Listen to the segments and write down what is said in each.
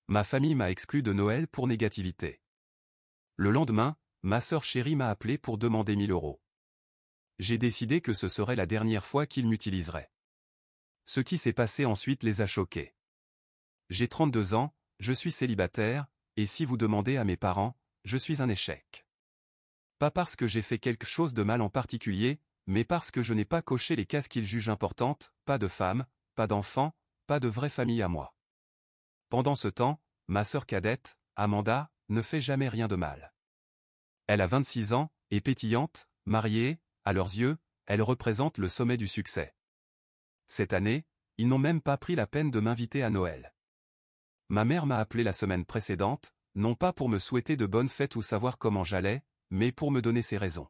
Ma famille m'a exclu de Noël pour négativité. Le lendemain, ma sœur chérie m'a appelé pour demander 1 000 €. J'ai décidé que ce serait la dernière fois qu'ils m'utiliseraient. Ce qui s'est passé ensuite les a choqués. J'ai 32 ans, je suis célibataire, et si vous demandez à mes parents, je suis un échec. Pas parce que j'ai fait quelque chose de mal en particulier, mais parce que je n'ai pas coché les cases qu'ils jugent importantes, pas de femme, pas d'enfant, pas de vraie famille à moi. Pendant ce temps, ma sœur cadette, Amanda, ne fait jamais rien de mal. Elle a 26 ans, est pétillante, mariée, à leurs yeux, elle représente le sommet du succès. Cette année, ils n'ont même pas pris la peine de m'inviter à Noël. Ma mère m'a appelé la semaine précédente, non pas pour me souhaiter de bonnes fêtes ou savoir comment j'allais, mais pour me donner ses raisons.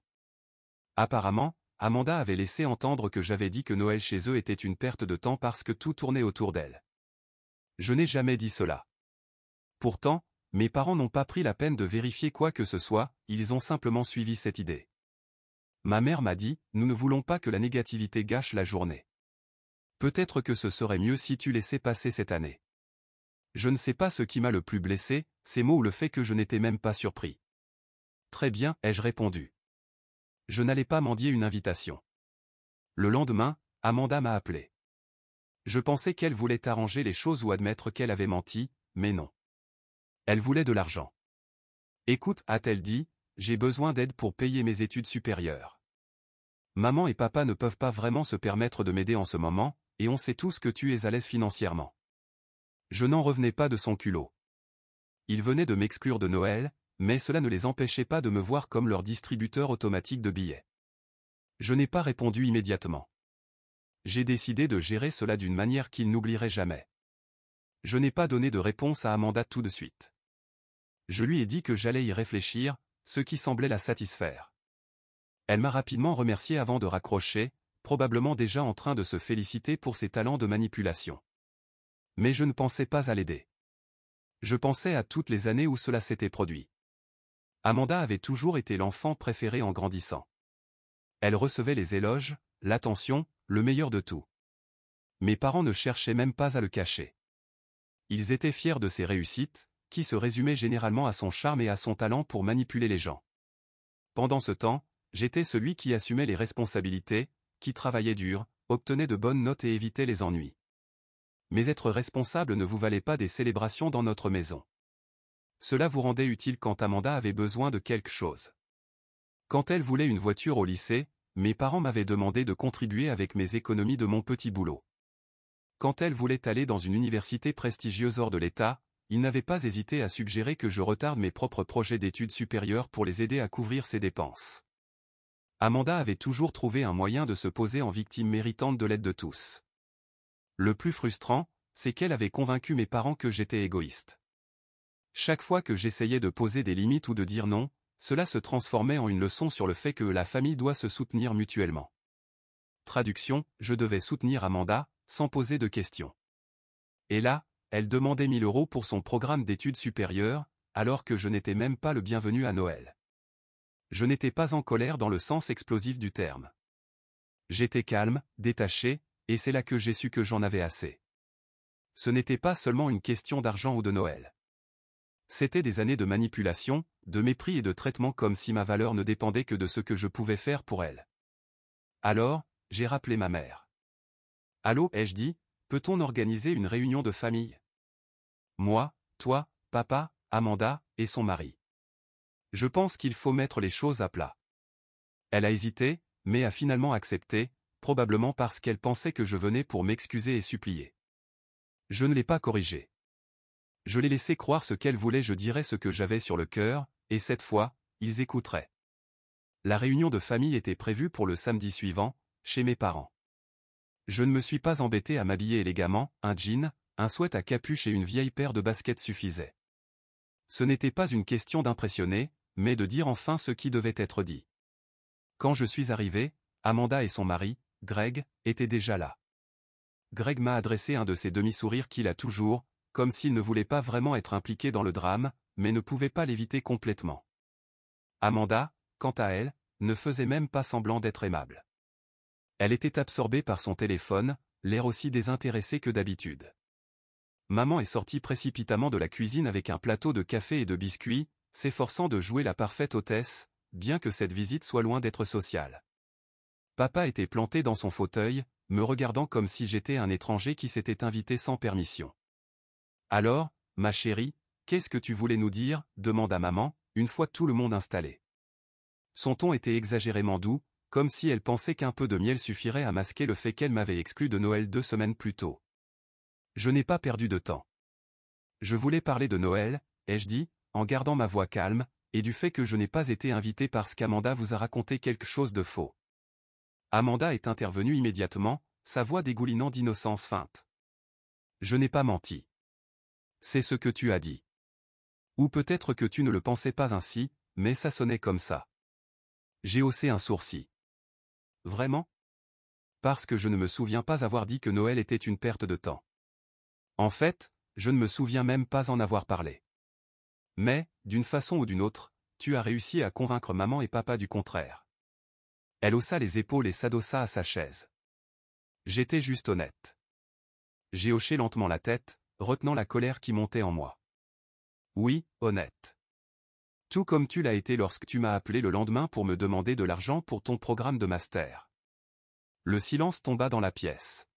Apparemment, Amanda avait laissé entendre que j'avais dit que Noël chez eux était une perte de temps parce que tout tournait autour d'elle. Je n'ai jamais dit cela. Pourtant, mes parents n'ont pas pris la peine de vérifier quoi que ce soit, ils ont simplement suivi cette idée. Ma mère m'a dit, nous ne voulons pas que la négativité gâche la journée. Peut-être que ce serait mieux si tu laissais passer cette année. Je ne sais pas ce qui m'a le plus blessé, ces mots ou le fait que je n'étais même pas surpris. Très bien, ai-je répondu. Je n'allais pas mendier une invitation. Le lendemain, Amanda m'a appelé. Je pensais qu'elle voulait arranger les choses ou admettre qu'elle avait menti, mais non. Elle voulait de l'argent. Écoute, a-t-elle dit, j'ai besoin d'aide pour payer mes études supérieures. Maman et papa ne peuvent pas vraiment se permettre de m'aider en ce moment, et on sait tous que tu es à l'aise financièrement. Je n'en revenais pas de son culot. Ils venaient de m'exclure de Noël, mais cela ne les empêchait pas de me voir comme leur distributeur automatique de billets. Je n'ai pas répondu immédiatement. J'ai décidé de gérer cela d'une manière qu'ils n'oublieraient jamais. Je n'ai pas donné de réponse à Amanda tout de suite. Je lui ai dit que j'allais y réfléchir, ce qui semblait la satisfaire. Elle m'a rapidement remercié avant de raccrocher, probablement déjà en train de se féliciter pour ses talents de manipulation. Mais je ne pensais pas à l'aider. Je pensais à toutes les années où cela s'était produit. Amanda avait toujours été l'enfant préféré en grandissant. Elle recevait les éloges, l'attention, le meilleur de tout. Mes parents ne cherchaient même pas à le cacher. Ils étaient fiers de ses réussites, qui se résumaient généralement à son charme et à son talent pour manipuler les gens. Pendant ce temps, j'étais celui qui assumait les responsabilités, qui travaillait dur, obtenait de bonnes notes et évitait les ennuis. Mais être responsable ne vous valait pas des célébrations dans notre maison. Cela vous rendait utile quand Amanda avait besoin de quelque chose. Quand elle voulait une voiture au lycée, mes parents m'avaient demandé de contribuer avec mes économies de mon petit boulot. Quand elle voulait aller dans une université prestigieuse hors de l'État, ils n'avaient pas hésité à suggérer que je retarde mes propres projets d'études supérieures pour les aider à couvrir ses dépenses. Amanda avait toujours trouvé un moyen de se poser en victime méritante de l'aide de tous. Le plus frustrant, c'est qu'elle avait convaincu mes parents que j'étais égoïste. Chaque fois que j'essayais de poser des limites ou de dire non, cela se transformait en une leçon sur le fait que la famille doit se soutenir mutuellement. Traduction, je devais soutenir Amanda, sans poser de questions. Et là, elle demandait 1 000 € pour son programme d'études supérieures, alors que je n'étais même pas le bienvenu à Noël. Je n'étais pas en colère dans le sens explosif du terme. J'étais calme, détaché, et c'est là que j'ai su que j'en avais assez. Ce n'était pas seulement une question d'argent ou de Noël. C'était des années de manipulation, de mépris et de traitement comme si ma valeur ne dépendait que de ce que je pouvais faire pour elle. Alors, j'ai rappelé ma mère. Allô, ai-je dit, peut-on organiser une réunion de famille? Moi, toi, papa, Amanda, et son mari. Je pense qu'il faut mettre les choses à plat. Elle a hésité, mais a finalement accepté, probablement parce qu'elle pensait que je venais pour m'excuser et supplier. Je ne l'ai pas corrigée. Je l'ai laissé croire ce qu'elle voulait, je dirais ce que j'avais sur le cœur, et cette fois, ils écouteraient. La réunion de famille était prévue pour le samedi suivant, chez mes parents. Je ne me suis pas embêté à m'habiller élégamment, un jean, un sweat à capuche et une vieille paire de baskets suffisaient. Ce n'était pas une question d'impressionner, mais de dire enfin ce qui devait être dit. Quand je suis arrivé, Amanda et son mari, Greg, étaient déjà là. Greg m'a adressé un de ces demi-sourires qu'il a toujours, comme s'il ne voulait pas vraiment être impliqué dans le drame, mais ne pouvait pas l'éviter complètement. Amanda, quant à elle, ne faisait même pas semblant d'être aimable. Elle était absorbée par son téléphone, l'air aussi désintéressé que d'habitude. Maman est sortie précipitamment de la cuisine avec un plateau de café et de biscuits, s'efforçant de jouer la parfaite hôtesse, bien que cette visite soit loin d'être sociale. Papa était planté dans son fauteuil, me regardant comme si j'étais un étranger qui s'était invité sans permission. « Alors, ma chérie, qu'est-ce que tu voulais nous dire ?» demanda maman, une fois tout le monde installé. Son ton était exagérément doux, comme si elle pensait qu'un peu de miel suffirait à masquer le fait qu'elle m'avait exclu de Noël 2 semaines plus tôt. Je n'ai pas perdu de temps. Je voulais parler de Noël, ai-je dit, en gardant ma voix calme, et du fait que je n'ai pas été invité parce qu'Amanda vous a raconté quelque chose de faux. Amanda est intervenue immédiatement, sa voix dégoulinant d'innocence feinte. Je n'ai pas menti. C'est ce que tu as dit. Ou peut-être que tu ne le pensais pas ainsi, mais ça sonnait comme ça. J'ai haussé un sourcil. Vraiment ? Parce que je ne me souviens pas avoir dit que Noël était une perte de temps. En fait, je ne me souviens même pas en avoir parlé. Mais, d'une façon ou d'une autre, tu as réussi à convaincre maman et papa du contraire. Elle haussa les épaules et s'adossa à sa chaise. J'étais juste honnête. J'ai hoché lentement la tête, retenant la colère qui montait en moi. Oui, honnête. Tout comme tu l'as été lorsque tu m'as appelé le lendemain pour me demander de l'argent pour ton programme de master. Le silence tomba dans la pièce.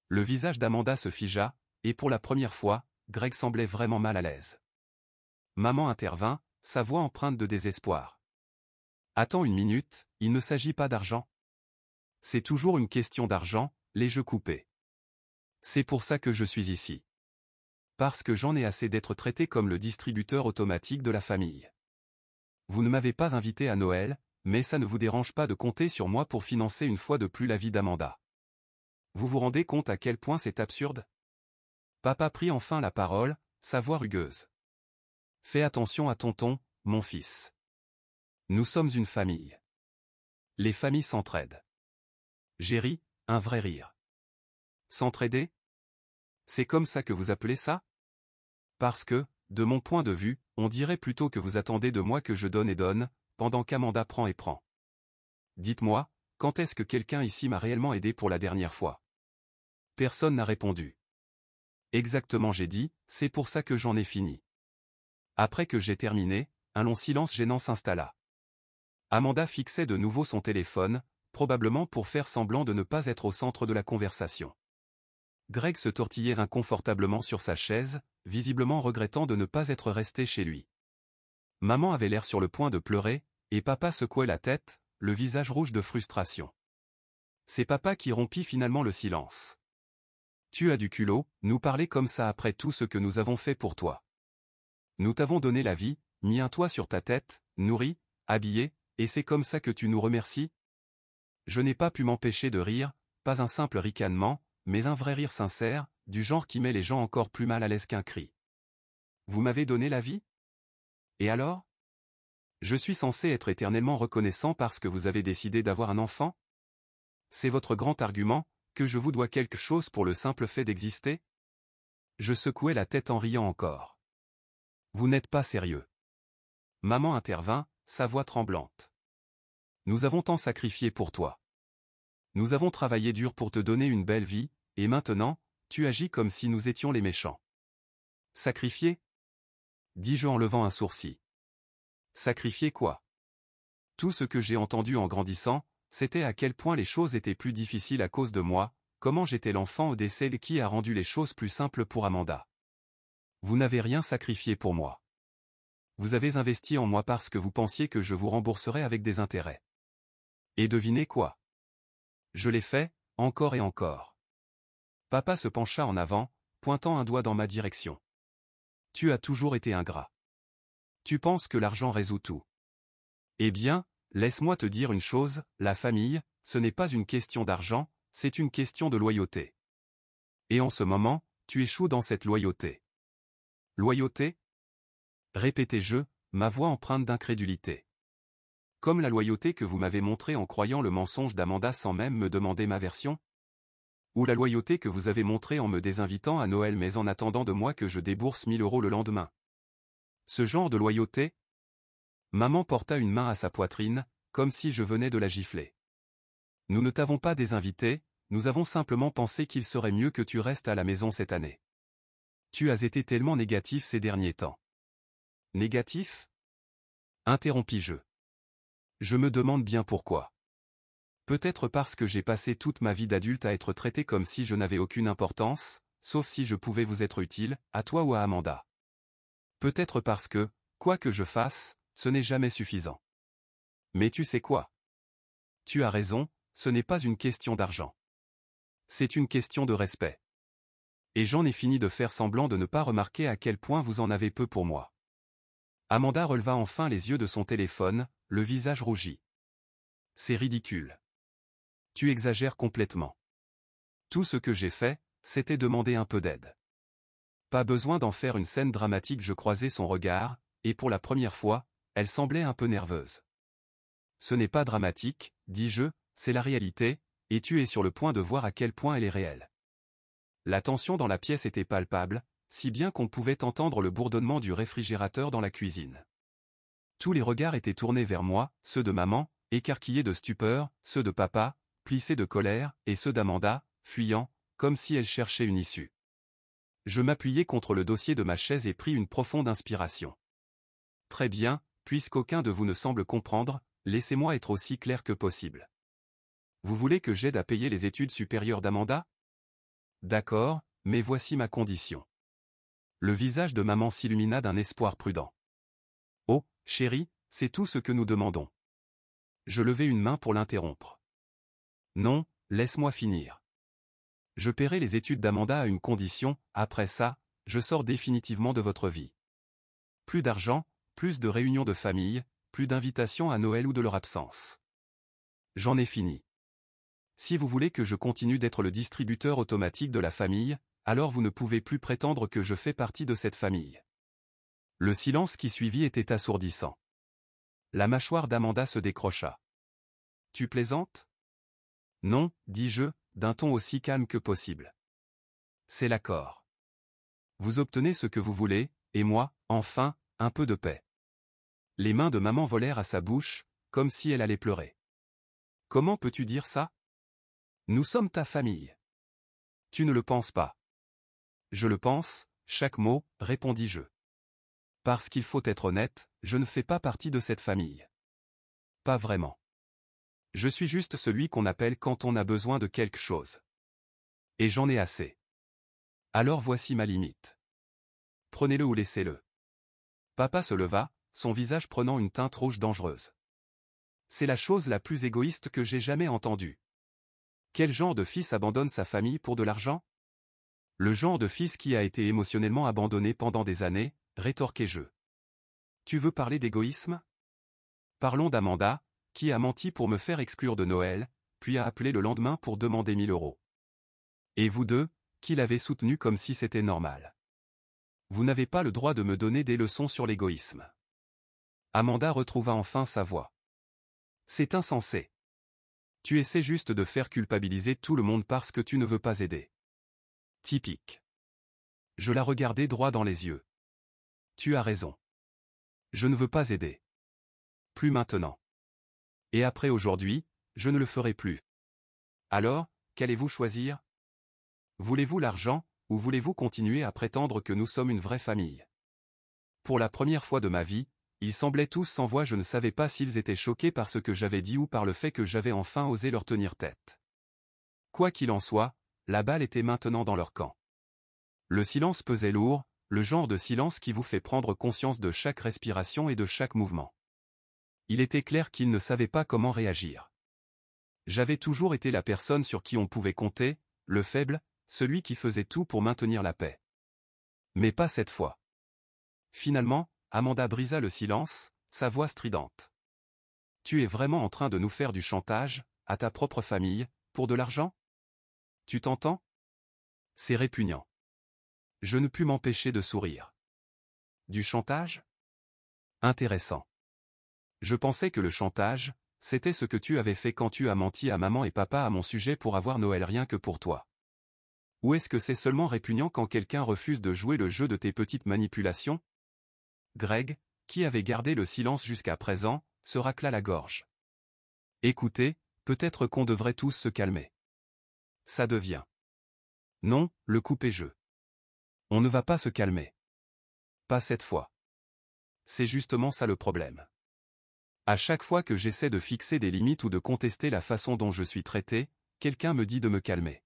Le visage d'Amanda se figea, et pour la première fois, Greg semblait vraiment mal à l'aise. Maman intervint, sa voix empreinte de désespoir. Attends une minute, il ne s'agit pas d'argent. C'est toujours une question d'argent, les jeux coupés. C'est pour ça que je suis ici. Parce que j'en ai assez d'être traité comme le distributeur automatique de la famille. Vous ne m'avez pas invité à Noël, mais ça ne vous dérange pas de compter sur moi pour financer une fois de plus la vie d'Amanda. Vous vous rendez compte à quel point c'est absurde ? Papa prit enfin la parole, sa voix rugueuse. Fais attention à tonton, mon fils. Nous sommes une famille. Les familles s'entraident. J'ai ri, un vrai rire. S'entraider ? C'est comme ça que vous appelez ça ? Parce que, de mon point de vue, on dirait plutôt que vous attendez de moi que je donne et donne, pendant qu'Amanda prend et prend. Dites-moi, quand est-ce que quelqu'un ici m'a réellement aidé pour la dernière fois ? Personne n'a répondu. Exactement, j'ai dit, c'est pour ça que j'en ai fini. Après que j'ai terminé, un long silence gênant s'installa. Amanda fixait de nouveau son téléphone, probablement pour faire semblant de ne pas être au centre de la conversation. Greg se tortillait inconfortablement sur sa chaise, visiblement regrettant de ne pas être resté chez lui. Maman avait l'air sur le point de pleurer, et papa secouait la tête, le visage rouge de frustration. C'est papa qui rompit finalement le silence. Tu as du culot, nous parler comme ça après tout ce que nous avons fait pour toi. Nous t'avons donné la vie, mis un toit sur ta tête, nourri, habillé, et c'est comme ça que tu nous remercies ? Je n'ai pas pu m'empêcher de rire, pas un simple ricanement, mais un vrai rire sincère, du genre qui met les gens encore plus mal à l'aise qu'un cri. Vous m'avez donné la vie ? Et alors ? Je suis censé être éternellement reconnaissant parce que vous avez décidé d'avoir un enfant ? C'est votre grand argument, que je vous dois quelque chose pour le simple fait d'exister ? Je secouai la tête en riant encore. Vous n'êtes pas sérieux. Maman intervint, sa voix tremblante. Nous avons tant sacrifié pour toi. Nous avons travaillé dur pour te donner une belle vie, et maintenant, tu agis comme si nous étions les méchants. Sacrifier ? Dis-je en levant un sourcil. Sacrifier quoi ? Tout ce que j'ai entendu en grandissant, c'était à quel point les choses étaient plus difficiles à cause de moi, comment j'étais l'enfant au décès qui a rendu les choses plus simples pour Amanda. Vous n'avez rien sacrifié pour moi. Vous avez investi en moi parce que vous pensiez que je vous rembourserais avec des intérêts. Et devinez quoi ? Je l'ai fait, encore et encore. Papa se pencha en avant, pointant un doigt dans ma direction. Tu as toujours été ingrat. Tu penses que l'argent résout tout. Eh bien, laisse-moi te dire une chose, la famille, ce n'est pas une question d'argent, c'est une question de loyauté. Et en ce moment, tu échoues dans cette loyauté. Loyauté ? Répétai-je, ma voix empreinte d'incrédulité. Comme la loyauté que vous m'avez montrée en croyant le mensonge d'Amanda sans même me demander ma version ? Ou la loyauté que vous avez montrée en me désinvitant à Noël mais en attendant de moi que je débourse 1000 € le lendemain ? Ce genre de loyauté ? Maman porta une main à sa poitrine, comme si je venais de la gifler. Nous ne t'avons pas désinvité, nous avons simplement pensé qu'il serait mieux que tu restes à la maison cette année. Tu as été tellement négatif ces derniers temps. Négatif? Interrompis-je. Je me demande bien pourquoi. Peut-être parce que j'ai passé toute ma vie d'adulte à être traité comme si je n'avais aucune importance, sauf si je pouvais vous être utile, à toi ou à Amanda. Peut-être parce que, quoi que je fasse, ce n'est jamais suffisant. Mais tu sais quoi? Tu as raison, ce n'est pas une question d'argent. C'est une question de respect. Et j'en ai fini de faire semblant de ne pas remarquer à quel point vous en avez peu pour moi. Amanda releva enfin les yeux de son téléphone, le visage rougi. C'est ridicule. Tu exagères complètement. Tout ce que j'ai fait, c'était demander un peu d'aide. Pas besoin d'en faire une scène dramatique. Je croisai son regard, et pour la première fois, elle semblait un peu nerveuse. Ce n'est pas dramatique, dis-je, c'est la réalité, et tu es sur le point de voir à quel point elle est réelle. La tension dans la pièce était palpable, si bien qu'on pouvait entendre le bourdonnement du réfrigérateur dans la cuisine. Tous les regards étaient tournés vers moi, ceux de maman, écarquillés de stupeur, ceux de papa, plissés de colère, et ceux d'Amanda, fuyant, comme si elle cherchait une issue. Je m'appuyai contre le dossier de ma chaise et pris une profonde inspiration. Très bien, puisqu'aucun de vous ne semble comprendre, laissez-moi être aussi clair que possible. Vous voulez que j'aide à payer les études supérieures d'Amanda? D'accord, mais voici ma condition. Le visage de maman s'illumina d'un espoir prudent. Oh, chérie, c'est tout ce que nous demandons. Je levai une main pour l'interrompre. Non, laisse-moi finir. Je paierai les études d'Amanda à une condition, après ça, je sors définitivement de votre vie. Plus d'argent, plus de réunions de famille, plus d'invitations à Noël ou de leur absence. J'en ai fini. Si vous voulez que je continue d'être le distributeur automatique de la famille, alors vous ne pouvez plus prétendre que je fais partie de cette famille. Le silence qui suivit était assourdissant. La mâchoire d'Amanda se décrocha. Tu plaisantes? Non, dis-je, d'un ton aussi calme que possible. C'est l'accord. Vous obtenez ce que vous voulez, et moi, enfin, un peu de paix. Les mains de maman volèrent à sa bouche, comme si elle allait pleurer. Comment peux-tu dire ça? Nous sommes ta famille. Tu ne le penses pas. Je le pense, chaque mot, répondis-je. Parce qu'il faut être honnête, je ne fais pas partie de cette famille. Pas vraiment. Je suis juste celui qu'on appelle quand on a besoin de quelque chose. Et j'en ai assez. Alors voici ma limite. Prenez-le ou laissez-le. Papa se leva, son visage prenant une teinte rouge dangereuse. C'est la chose la plus égoïste que j'ai jamais entendue. Quel genre de fils abandonne sa famille pour de l'argent? Le genre de fils qui a été émotionnellement abandonné pendant des années, rétorquai-je. Tu veux parler d'égoïsme? Parlons d'Amanda, qui a menti pour me faire exclure de Noël, puis a appelé le lendemain pour demander 1000 euros. Et vous deux, qui l'avez soutenu comme si c'était normal. Vous n'avez pas le droit de me donner des leçons sur l'égoïsme. Amanda retrouva enfin sa voix. C'est insensé. Tu essaies juste de faire culpabiliser tout le monde parce que tu ne veux pas aider. Typique. Je la regardai droit dans les yeux. Tu as raison. Je ne veux pas aider. Plus maintenant. Et après aujourd'hui, je ne le ferai plus. Alors, qu'allez-vous choisir? Voulez-vous l'argent, ou voulez-vous continuer à prétendre que nous sommes une vraie famille? Pour la première fois de ma vie, ils semblaient tous sans voix. Je ne savais pas s'ils étaient choqués par ce que j'avais dit ou par le fait que j'avais enfin osé leur tenir tête. Quoi qu'il en soit, la balle était maintenant dans leur camp. Le silence pesait lourd, le genre de silence qui vous fait prendre conscience de chaque respiration et de chaque mouvement. Il était clair qu'ils ne savaient pas comment réagir. J'avais toujours été la personne sur qui on pouvait compter, le faible, celui qui faisait tout pour maintenir la paix. Mais pas cette fois. Finalement, Amanda brisa le silence, sa voix stridente. Tu es vraiment en train de nous faire du chantage, à ta propre famille, pour de l'argent? Tu t'entends? C'est répugnant. Je ne pus m'empêcher de sourire. Du chantage? Intéressant. Je pensais que le chantage, c'était ce que tu avais fait quand tu as menti à maman et papa à mon sujet pour avoir Noël rien que pour toi. Ou est-ce que c'est seulement répugnant quand quelqu'un refuse de jouer le jeu de tes petites manipulations? Greg, qui avait gardé le silence jusqu'à présent, se racla la gorge. Écoutez, peut-être qu'on devrait tous se calmer. Ça devient. Non, le coupai-je. On ne va pas se calmer. Pas cette fois. C'est justement ça le problème. À chaque fois que j'essaie de fixer des limites ou de contester la façon dont je suis traité, quelqu'un me dit de me calmer.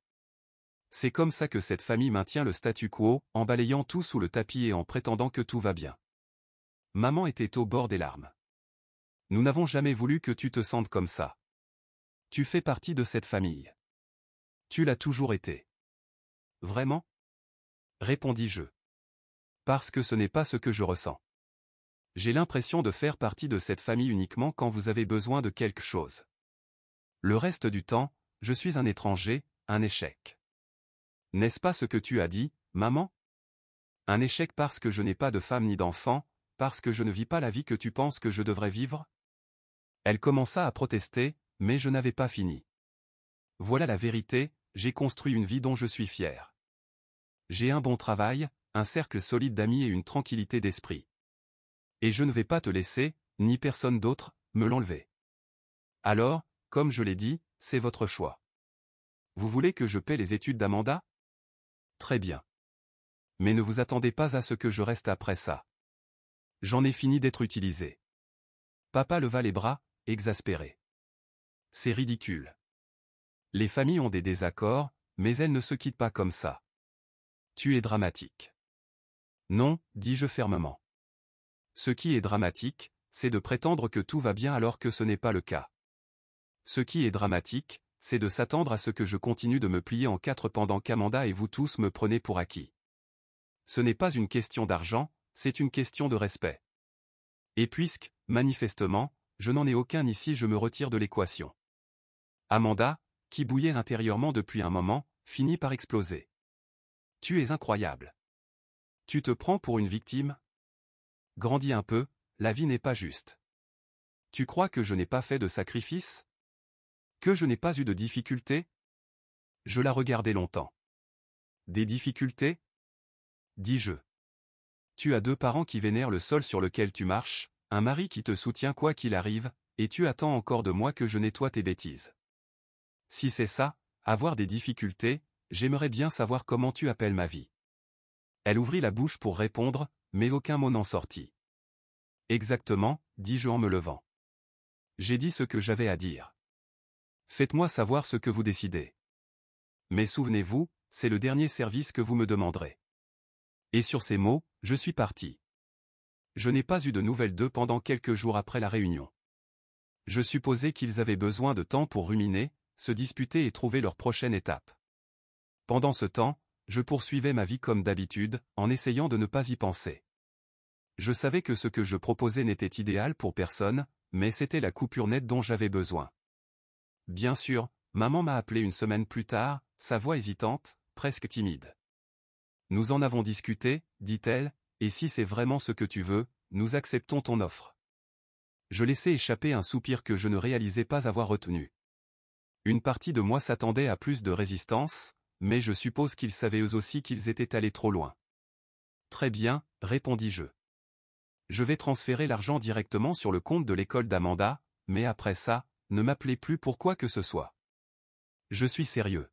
C'est comme ça que cette famille maintient le statu quo, en balayant tout sous le tapis et en prétendant que tout va bien. Maman était au bord des larmes. Nous n'avons jamais voulu que tu te sentes comme ça. Tu fais partie de cette famille. Tu l'as toujours été. Vraiment? Répondis-je. Parce que ce n'est pas ce que je ressens. J'ai l'impression de faire partie de cette famille uniquement quand vous avez besoin de quelque chose. Le reste du temps, je suis un étranger, un échec. N'est-ce pas ce que tu as dit, maman? Un échec parce que je n'ai pas de femme ni d'enfant, parce que je ne vis pas la vie que tu penses que je devrais vivre? Elle commença à protester, mais je n'avais pas fini. Voilà la vérité, j'ai construit une vie dont je suis fier. J'ai un bon travail, un cercle solide d'amis et une tranquillité d'esprit. Et je ne vais pas te laisser, ni personne d'autre, me l'enlever. Alors, comme je l'ai dit, c'est votre choix. Vous voulez que je paie les études d'Amanda? Très bien. Mais ne vous attendez pas à ce que je reste après ça. J'en ai fini d'être utilisé. Papa leva les bras, exaspéré. C'est ridicule. Les familles ont des désaccords, mais elles ne se quittent pas comme ça. Tu es dramatique. Non, dis-je fermement. Ce qui est dramatique, c'est de prétendre que tout va bien alors que ce n'est pas le cas. Ce qui est dramatique, c'est de s'attendre à ce que je continue de me plier en quatre pendant qu'Amanda et vous tous me prenez pour acquis. Ce n'est pas une question d'argent, c'est une question de respect. Et puisque, manifestement, je n'en ai aucun ici, je me retire de l'équation. Amanda, qui bouillait intérieurement depuis un moment, finit par exploser. Tu es incroyable. Tu te prends pour une victime? Grandis un peu, la vie n'est pas juste. Tu crois que je n'ai pas fait de sacrifice? Que je n'ai pas eu de difficultés? Je la regardai longtemps. Des difficultés? Dis-je. Tu as 2 parents qui vénèrent le sol sur lequel tu marches, un mari qui te soutient quoi qu'il arrive, et tu attends encore de moi que je nettoie tes bêtises. Si c'est ça, avoir des difficultés, j'aimerais bien savoir comment tu appelles ma vie. Elle ouvrit la bouche pour répondre, mais aucun mot n'en sortit. Exactement, dis-je en me levant. J'ai dit ce que j'avais à dire. Faites-moi savoir ce que vous décidez. Mais souvenez-vous, c'est le dernier service que vous me demanderez. Et sur ces mots, je suis parti. Je n'ai pas eu de nouvelles d'eux pendant quelques jours après la réunion. Je supposais qu'ils avaient besoin de temps pour ruminer, se disputer et trouver leur prochaine étape. Pendant ce temps, je poursuivais ma vie comme d'habitude, en essayant de ne pas y penser. Je savais que ce que je proposais n'était idéal pour personne, mais c'était la coupure nette dont j'avais besoin. Bien sûr, maman m'a appelé une semaine plus tard, sa voix hésitante, presque timide. Nous en avons discuté, dit-elle, et si c'est vraiment ce que tu veux, nous acceptons ton offre. Je laissai échapper un soupir que je ne réalisais pas avoir retenu. Une partie de moi s'attendait à plus de résistance, mais je suppose qu'ils savaient eux aussi qu'ils étaient allés trop loin. Très bien, répondis-je. Je vais transférer l'argent directement sur le compte de l'école d'Amanda, mais après ça, ne m'appelez plus pour quoi que ce soit. Je suis sérieux.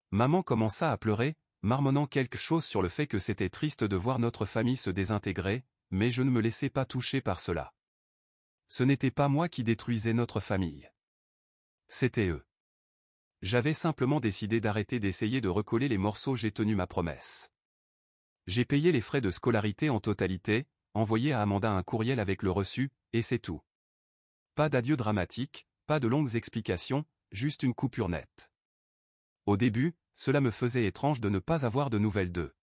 Maman commença à pleurer, marmonnant quelque chose sur le fait que c'était triste de voir notre famille se désintégrer, mais je ne me laissais pas toucher par cela. Ce n'était pas moi qui détruisais notre famille. C'était eux. J'avais simplement décidé d'arrêter d'essayer de recoller les morceaux, j'ai tenu ma promesse. J'ai payé les frais de scolarité en totalité, envoyé à Amanda un courriel avec le reçu, et c'est tout. Pas d'adieu dramatique, pas de longues explications, juste une coupure nette. Au début, cela me faisait étrange de ne pas avoir de nouvelles d'eux.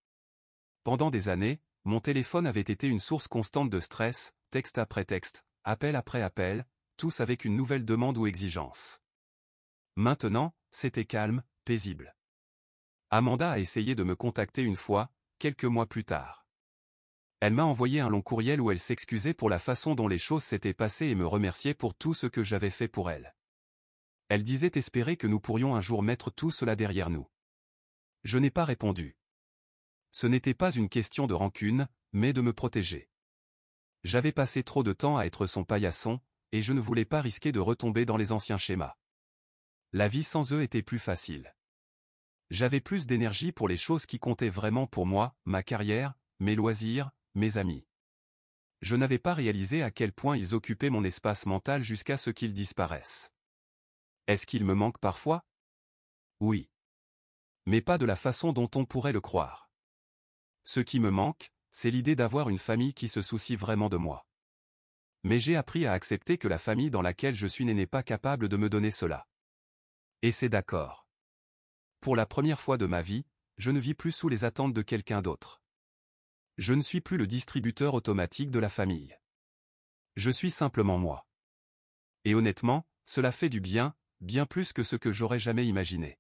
Pendant des années, mon téléphone avait été une source constante de stress, texte après texte, appel après appel, tous avec une nouvelle demande ou exigence. Maintenant, c'était calme, paisible. Amanda a essayé de me contacter une fois, quelques mois plus tard. Elle m'a envoyé un long courriel où elle s'excusait pour la façon dont les choses s'étaient passées et me remerciait pour tout ce que j'avais fait pour elle. Elle disait espérer que nous pourrions un jour mettre tout cela derrière nous. Je n'ai pas répondu. Ce n'était pas une question de rancune, mais de me protéger. J'avais passé trop de temps à être son paillasson, et je ne voulais pas risquer de retomber dans les anciens schémas. La vie sans eux était plus facile. J'avais plus d'énergie pour les choses qui comptaient vraiment pour moi, ma carrière, mes loisirs, mes amis. Je n'avais pas réalisé à quel point ils occupaient mon espace mental jusqu'à ce qu'ils disparaissent. Est-ce qu'il me manque parfois? Oui. Mais pas de la façon dont on pourrait le croire. Ce qui me manque, c'est l'idée d'avoir une famille qui se soucie vraiment de moi. Mais j'ai appris à accepter que la famille dans laquelle je suis né n'est pas capable de me donner cela. Et c'est d'accord. Pour la première fois de ma vie, je ne vis plus sous les attentes de quelqu'un d'autre. Je ne suis plus le distributeur automatique de la famille. Je suis simplement moi. Et honnêtement, cela fait du bien, bien plus que ce que j'aurais jamais imaginé.